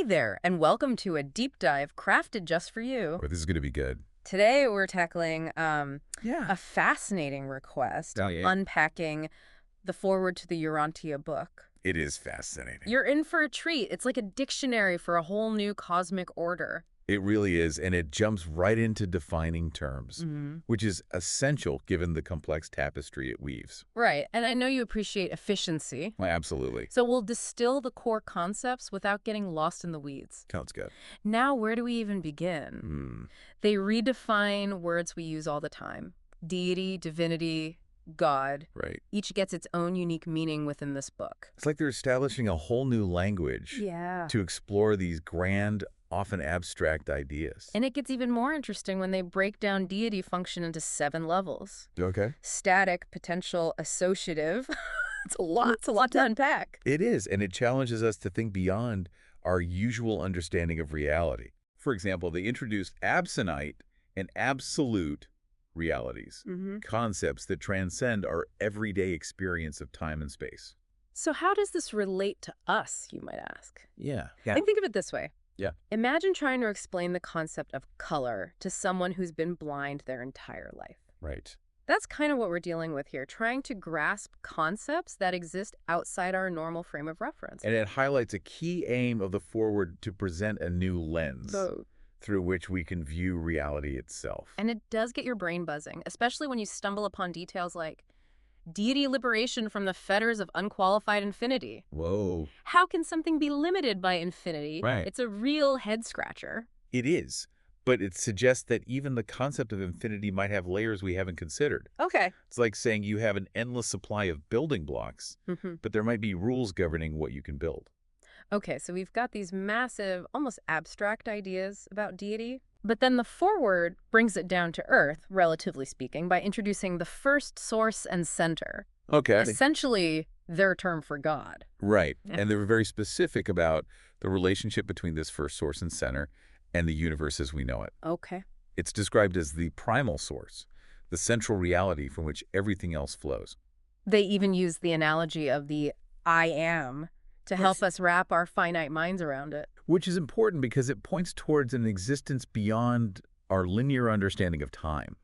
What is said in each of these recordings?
Hey there, and welcome to a deep dive crafted just for you. Or this is going to be good. Today we're tackling Yeah. a fascinating request, Oh, yeah. unpacking the foreword to the Urantia book. It is fascinating. You're in for a treat. It's like a dictionary for a whole new cosmic order. It really is, and it jumps right into defining terms, which is essential given the complex tapestry it weaves. Right, and I know you appreciate efficiency. Well, absolutely. So we'll distill the core concepts without getting lost in the weeds. Sounds good. Now, where do we even begin? They redefine words we use all the time. Deity, divinity, God. Right. Each gets its own unique meaning within this book. It's like they're establishing a whole new language to explore these grand, often abstract ideas. And it gets even more interesting when they break down deity function into 7 levels. Okay. Static, potential, associative. It's a lot to unpack. It is, and it challenges us to think beyond our usual understanding of reality. For example, they introduced absonite and absolute realities, concepts that transcend our everyday experience of time and space. So how does this relate to us, you might ask? Yeah. And think of it this way. Yeah. Imagine trying to explain the concept of color to someone who's been blind their entire life. Right. That's kind of what we're dealing with here, trying to grasp concepts that exist outside our normal frame of reference. And it highlights a key aim of the foreword to present a new lens through which we can view reality itself. And it does get your brain buzzing, especially when you stumble upon details like deity liberation from the fetters of unqualified infinity. Whoa. How can something be limited by infinity? Right. It's a real head-scratcher. It is, but it suggests that even the concept of infinity might have layers we haven't considered. Okay. It's like saying you have an endless supply of building blocks, but there might be rules governing what you can build. Okay, so we've got these massive, almost abstract ideas about deity, but then the foreword brings it down to earth, relatively speaking, by introducing the first source and center. Okay. Essentially, their term for God. Right. And they were very specific about the relationship between this first source and center and the universe as we know it. Okay. It's described as the primal source, the central reality from which everything else flows. They even use the analogy of the I am to help us wrap our finite minds around it. Which is important because it points towards an existence beyond our linear understanding of time.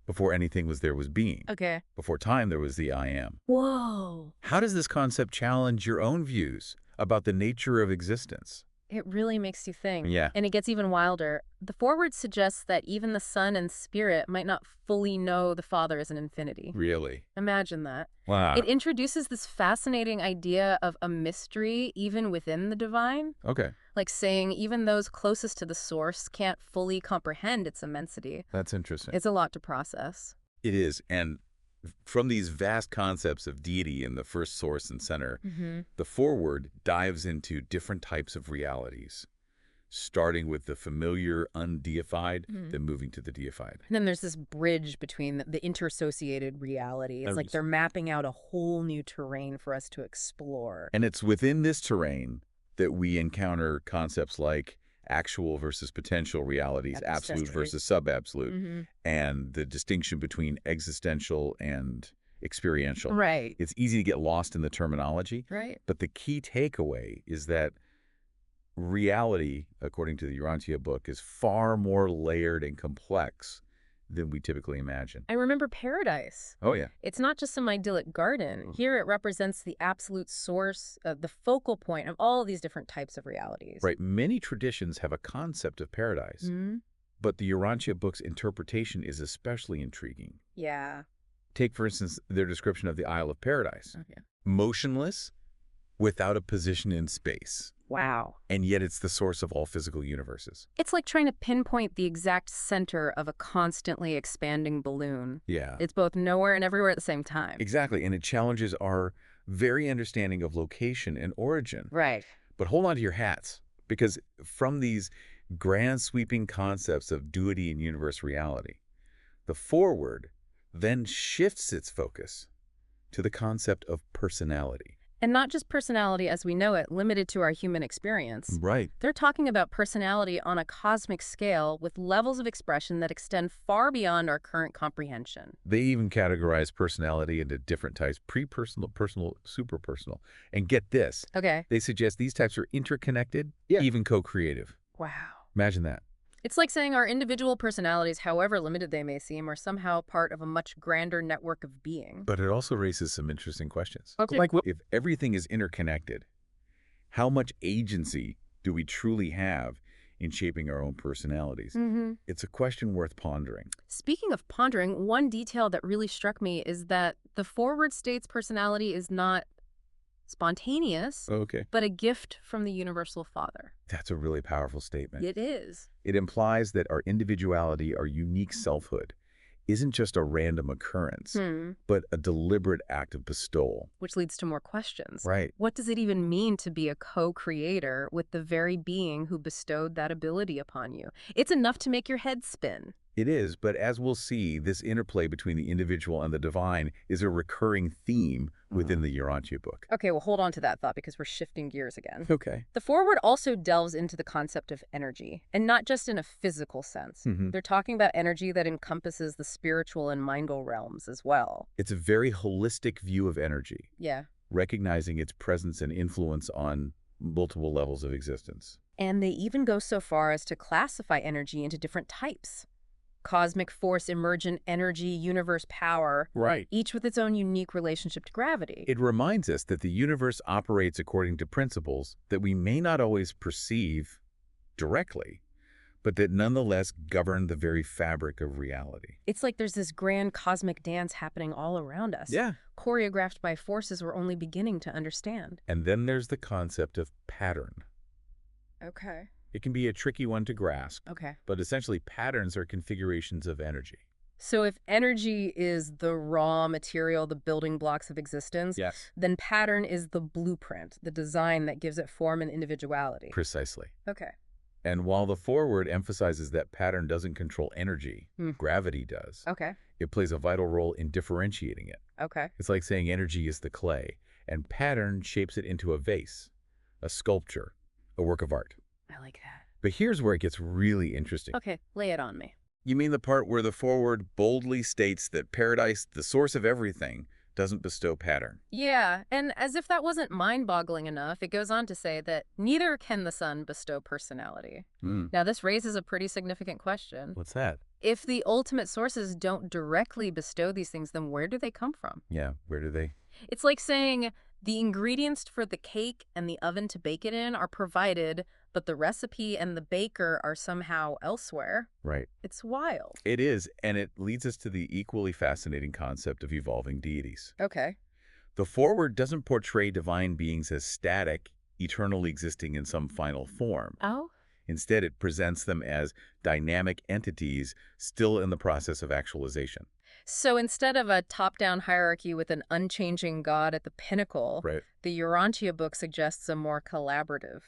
Before anything was being. Okay. Before time, there was the I am. Whoa. How does this concept challenge your own views about the nature of existence? It really makes you think. Yeah. And it gets even wilder. The foreword suggests that even the Son and Spirit might not fully know the Father is an infinity. Really? Imagine that. Wow. It introduces this fascinating idea of a mystery even within the divine. Okay. Like saying even those closest to the source can't fully comprehend its immensity. That's interesting. It's a lot to process. It is. And from these vast concepts of deity in the first source and center, the foreword dives into different types of realities, starting with the familiar undeified, then moving to the deified. And then there's this bridge between the interassociated reality. It's like they're mapping out a whole new terrain for us to explore. And it's within this terrain that we encounter concepts like actual versus potential realities, absolute versus sub-absolute, and the distinction between existential and experiential. Right. It's easy to get lost in the terminology, Right. but the key takeaway is that reality, according to the Urantia book, is far more layered and complex than we typically imagine. I remember paradise. Oh, yeah. It's not just some idyllic garden. Here it represents the absolute source, the focal point of all these different types of realities. Right. Many traditions have a concept of paradise, but the Urantia book's interpretation is especially intriguing. Yeah. Take, for instance, their description of the Isle of Paradise. Okay. Motionless, without a position in space. Wow. And yet it's the source of all physical universes. It's like trying to pinpoint the exact center of a constantly expanding balloon. Yeah. It's both nowhere and everywhere at the same time. Exactly. And it challenges our very understanding of location and origin. Right. But hold on to your hats, because from these grand sweeping concepts of deity and universe reality, the foreword then shifts its focus to the concept of personality. And not just personality as we know it, limited to our human experience. Right. They're talking about personality on a cosmic scale with levels of expression that extend far beyond our current comprehension. They even categorize personality into different types: pre-personal, personal, super-personal. And get this, Okay. they suggest these types are interconnected, Yeah. even co-creative. Wow. Imagine that. It's like saying our individual personalities, however limited they may seem, are somehow part of a much grander network of being. But it also raises some interesting questions. Okay. Like what? If everything is interconnected, how much agency do we truly have in shaping our own personalities? It's a question worth pondering. Speaking of pondering, one detail that really struck me is that the forward state's personality is not spontaneous, Okay. but a gift from the Universal Father. That's a really powerful statement. It is. It implies that our individuality, our unique selfhood, isn't just a random occurrence, but a deliberate act of bestowal. Which leads to more questions. Right. What does it even mean to be a co-creator with the very being who bestowed that ability upon you? It's enough to make your head spin. It is, but as we'll see, this interplay between the individual and the divine is a recurring theme within the Urantia book. Okay, well, hold on to that thought because we're shifting gears again. Okay. The foreword also delves into the concept of energy, and not just in a physical sense. They're talking about energy that encompasses the spiritual and mindful realms as well. It's a very holistic view of energy, Yeah. recognizing its presence and influence on multiple levels of existence. And they even go so far as to classify energy into different types. Cosmic force, emergent energy, universe power, Right. each with its own unique relationship to gravity. It reminds us that the universe operates according to principles that we may not always perceive directly, but that nonetheless govern the very fabric of reality. It's like there's this grand cosmic dance happening all around us, choreographed by forces we're only beginning to understand. And then there's the concept of pattern. Okay. It can be a tricky one to grasp, Okay. but essentially patterns are configurations of energy. So if energy is the raw material, the building blocks of existence, Yes. then pattern is the blueprint, the design that gives it form and individuality. Precisely. Okay. And while the foreword emphasizes that pattern doesn't control energy, gravity does. Okay. It plays a vital role in differentiating it. Okay. It's like saying energy is the clay, and pattern shapes it into a vase, a sculpture, a work of art. I like that. But here's where it gets really interesting. Okay, lay it on me. You mean the part where the foreword boldly states that paradise, the source of everything, doesn't bestow pattern? Yeah, and as if that wasn't mind-boggling enough, it goes on to say that neither can the sun bestow personality. Now, this raises a pretty significant question. What's that? If the ultimate sources don't directly bestow these things, then where do they come from? Yeah, where do they? It's like saying the ingredients for the cake and the oven to bake it in are provided, but the recipe and the baker are somehow elsewhere. Right. It's wild. It is, and it leads us to the equally fascinating concept of evolving deities. Okay. The foreword doesn't portray divine beings as static, eternally existing in some final form. Oh? Instead, it presents them as dynamic entities still in the process of actualization. So instead of a top-down hierarchy with an unchanging God at the pinnacle, Right. the Urantia book suggests a more collaborative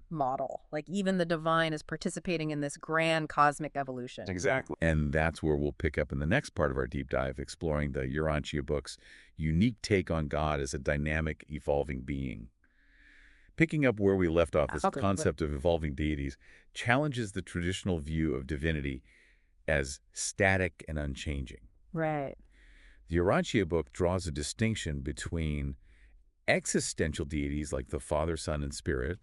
model. Like even the divine is participating in this grand cosmic evolution. Exactly. And that's where we'll pick up in the next part of our deep dive, exploring the Urantia book's unique take on God as a dynamic, evolving being. Picking up where we left off, this Okay. concept of evolving deities challenges the traditional view of divinity as static and unchanging. Right. The Urantia book draws a distinction between existential deities like the Father, Son, and Spirit,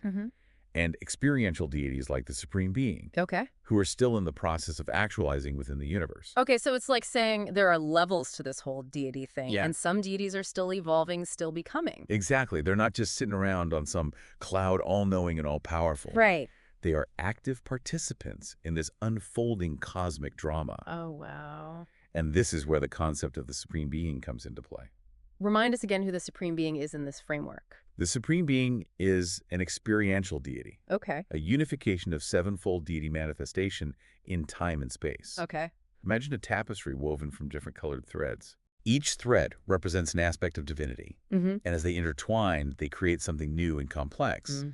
and experiential deities like the Supreme Being, Okay. who are still in the process of actualizing within the universe. Okay, so it's like saying there are levels to this whole deity thing, Yeah. and some deities are still evolving, still becoming. Exactly. They're not just sitting around on some cloud all-knowing and all-powerful. Right. They are active participants in this unfolding cosmic drama. Oh, wow. And this is where the concept of the Supreme Being comes into play. Remind us again who the Supreme Being is in this framework. The Supreme Being is an experiential deity, Okay. a unification of sevenfold deity manifestation in time and space. Okay. Imagine a tapestry woven from different colored threads. Each thread represents an aspect of divinity, and as they intertwine, they create something new and complex.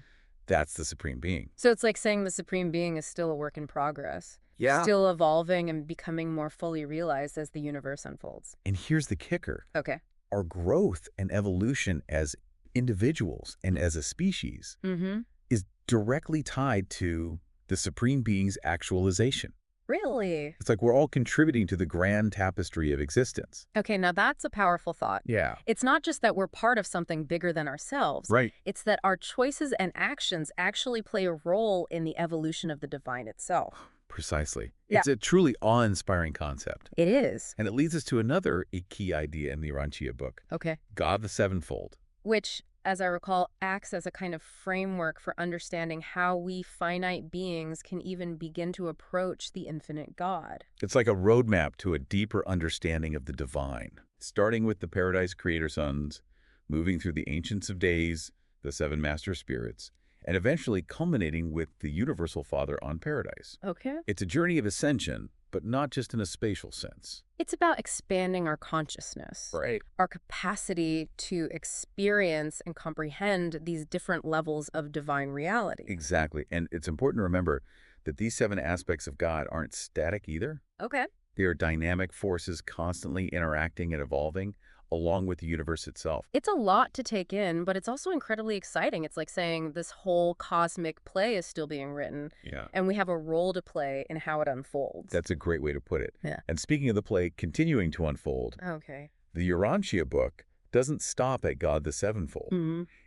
That's the Supreme Being. So it's like saying the Supreme Being is still a work in progress. Yeah. Still evolving and becoming more fully realized as the universe unfolds. And here's the kicker. Okay. Our growth and evolution as individuals and as a species is directly tied to the Supreme Being's actualization. Really? It's like we're all contributing to the grand tapestry of existence. Okay, now that's a powerful thought. Yeah. It's not just that we're part of something bigger than ourselves. Right. It's that our choices and actions actually play a role in the evolution of the divine itself. Precisely. Yeah. It's a truly awe-inspiring concept. It is. And it leads us to another key idea in the Urantia book, Okay. God the Sevenfold. Which, as I recall, acts as a kind of framework for understanding how we finite beings can even begin to approach the infinite God. It's like a roadmap to a deeper understanding of the divine, starting with the Paradise Creator Sons, moving through the Ancients of Days, the Seven Master Spirits, and eventually culminating with the Universal Father on Paradise. Okay. It's a journey of ascension, but not just in a spatial sense. It's about expanding our consciousness, Right. our capacity to experience and comprehend these different levels of divine reality. Exactly. And it's important to remember that these 7 aspects of God aren't static either. Okay. They are dynamic forces constantly interacting and evolving along with the universe itself. It's a lot to take in, but it's also incredibly exciting. It's like saying this whole cosmic play is still being written, Yeah. and we have a role to play in how it unfolds. That's a great way to put it. Yeah. And speaking of the play continuing to unfold, Okay. the Urantia book doesn't stop at God the Sevenfold.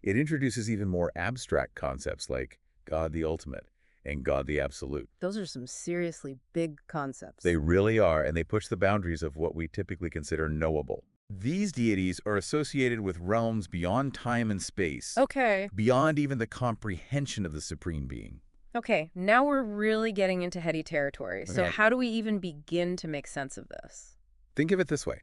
It introduces even more abstract concepts like God the Ultimate and God the Absolute. Those are some seriously big concepts. They really are, and they push the boundaries of what we typically consider knowable. These deities are associated with realms beyond time and space, Okay. beyond even the comprehension of the Supreme Being. Okay, now we're really getting into heady territory. So Okay. how do we even begin to make sense of this? Think of it this way.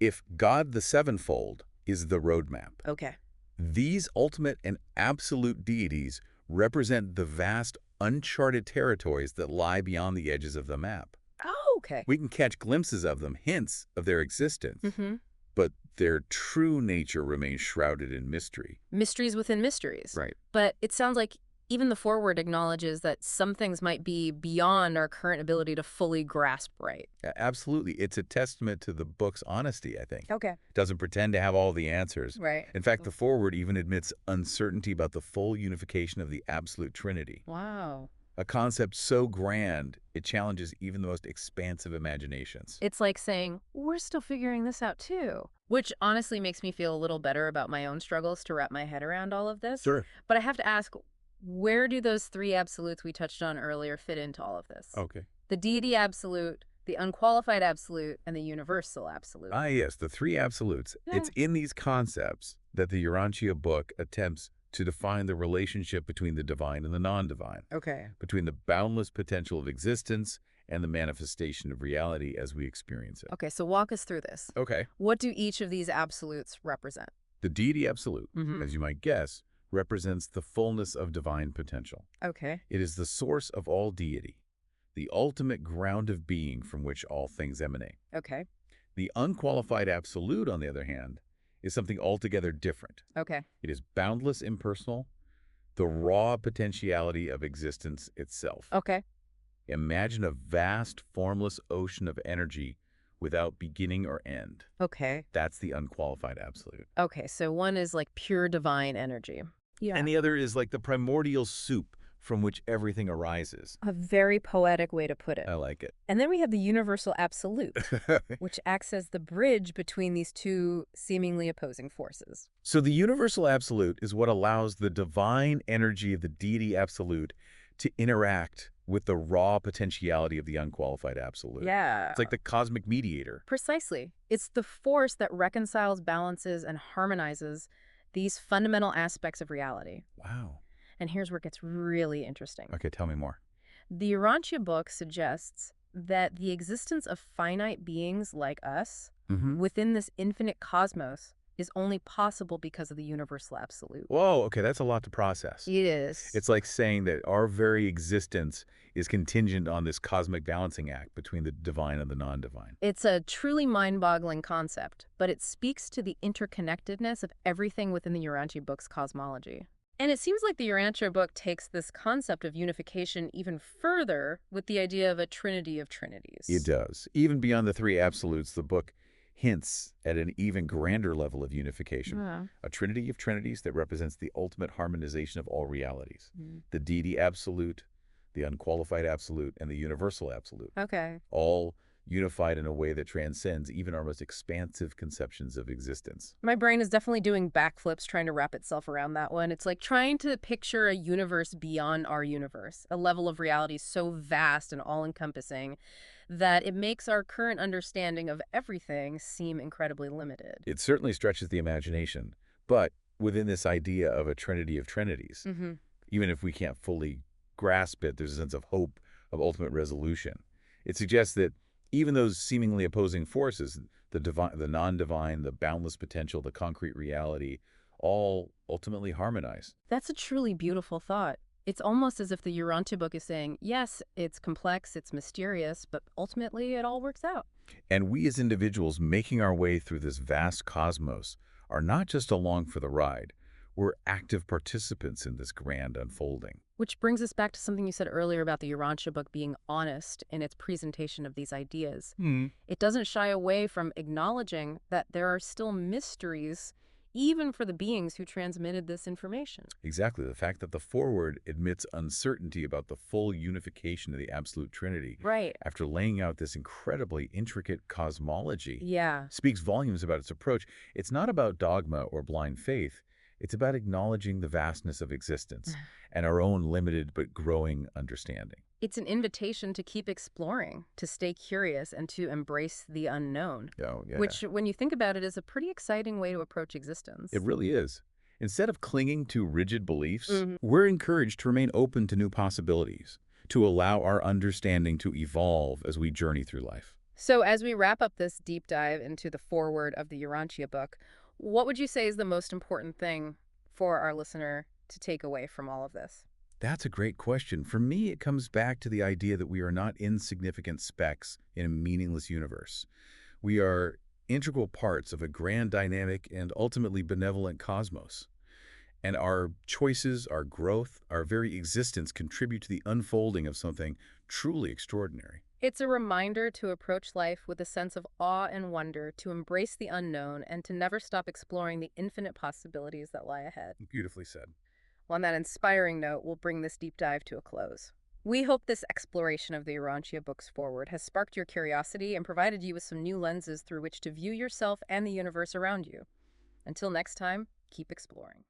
If God the Sevenfold is the roadmap, Okay. these ultimate and absolute deities represent the vast, uncharted territories that lie beyond the edges of the map. Oh, okay. We can catch glimpses of them, hints of their existence, Mm-hmm. but their true nature remains shrouded in mystery. Mysteries within mysteries. Right. But it sounds like even the foreword acknowledges that some things might be beyond our current ability to fully grasp, right? Absolutely. It's a testament to the book's honesty, I think. Okay. It doesn't pretend to have all the answers. Right. In fact, the foreword even admits uncertainty about the full unification of the absolute Trinity. Wow. A concept so grand, it challenges even the most expansive imaginations. It's like saying, we're still figuring this out too. Which honestly makes me feel a little better about my own struggles to wrap my head around all of this. Sure. But I have to ask, where do those 3 absolutes we touched on earlier fit into all of this? Okay. The deity absolute, the unqualified absolute, and the universal absolute. Ah, yes, the 3 absolutes. Yeah. It's in these concepts that the Urantia book attempts to define the relationship between the divine and the non-divine, Okay. between the boundless potential of existence and the manifestation of reality as we experience it. Okay, so walk us through this. Okay. What do each of these absolutes represent? The deity absolute, Mhm. as you might guess, represents the fullness of divine potential. Okay. It is the source of all deity, the ultimate ground of being from which all things emanate. Okay. The unqualified absolute, on the other hand, is something altogether different. Okay. It is boundless, impersonal, the raw potentiality of existence itself. Okay. Imagine a vast, formless ocean of energy without beginning or end. Okay. That's the unqualified absolute. Okay, so one is like pure divine energy. Yeah. And the other is like the primordial soup from which everything arises. A very poetic way to put it. I like it. And then we have the universal absolute, which acts as the bridge between these two seemingly opposing forces. So the universal absolute is what allows the divine energy of the deity absolute to interact with the raw potentiality of the unqualified absolute. Yeah. It's like the cosmic mediator. Precisely. It's the force that reconciles, balances, and harmonizes these fundamental aspects of reality. Wow. And here's where it gets really interesting. Okay, tell me more. The Urantia book suggests that the existence of finite beings like us within this infinite cosmos is only possible because of the universal absolute. Whoa, okay, that's a lot to process. It is. It's like saying that our very existence is contingent on this cosmic balancing act between the divine and the non-divine. It's a truly mind-boggling concept, but it speaks to the interconnectedness of everything within the Urantia book's cosmology. And it seems like the Urantia book takes this concept of unification even further with the idea of a trinity of trinities. It does. Even beyond the 3 absolutes, the book hints at an even grander level of unification, Yeah. a trinity of trinities that represents the ultimate harmonization of all realities, Mm. the deity absolute, the unqualified absolute, and the universal absolute, Okay. all unified in a way that transcends even our most expansive conceptions of existence. My brain is definitely doing backflips trying to wrap itself around that one. It's like trying to picture a universe beyond our universe, a level of reality so vast and all-encompassing that it makes our current understanding of everything seem incredibly limited. It certainly stretches the imagination, but within this idea of a trinity of trinities, Mm-hmm. even if we can't fully grasp it, there's a sense of hope of ultimate resolution. It suggests that even those seemingly opposing forces, the divine, the non-divine, the boundless potential, the concrete reality, all ultimately harmonize. That's a truly beautiful thought. It's almost as if the Urantia book is saying, yes, it's complex, it's mysterious, but ultimately it all works out. And we as individuals making our way through this vast cosmos are not just along for the ride. We're active participants in this grand unfolding. Which brings us back to something you said earlier about the Urantia book being honest in its presentation of these ideas. Hmm. It doesn't shy away from acknowledging that there are still mysteries, even for the beings who transmitted this information. Exactly. The fact that the foreword admits uncertainty about the full unification of the absolute trinity Right. after laying out this incredibly intricate cosmology Yeah. speaks volumes about its approach. It's not about dogma or blind faith. It's about acknowledging the vastness of existence and our own limited but growing understanding. It's an invitation to keep exploring, to stay curious, and to embrace the unknown, Oh, yeah. which, when you think about it, is a pretty exciting way to approach It existence. really is. Instead of clinging to rigid beliefs, Mhm. we're encouraged to remain open to new possibilities, to allow our understanding to evolve as we journey through life. So, as we wrap up this deep dive into the foreword of the Urantia book, what would you say is the most important thing for our listener to take away from all of this? That's a great question. For me, it comes back to the idea that we are not insignificant specks in a meaningless universe. We are integral parts of a grand dynamic and ultimately benevolent cosmos. And our choices, our growth, our very existence contribute to the unfolding of something truly extraordinary. It's a reminder to approach life with a sense of awe and wonder, to embrace the unknown, and to never stop exploring the infinite possibilities that lie ahead. Beautifully said. On that inspiring note, we'll bring this deep dive to a close. We hope this exploration of the Urantia books forward has sparked your curiosity and provided you with some new lenses through which to view yourself and the universe around you. Until next time, keep exploring.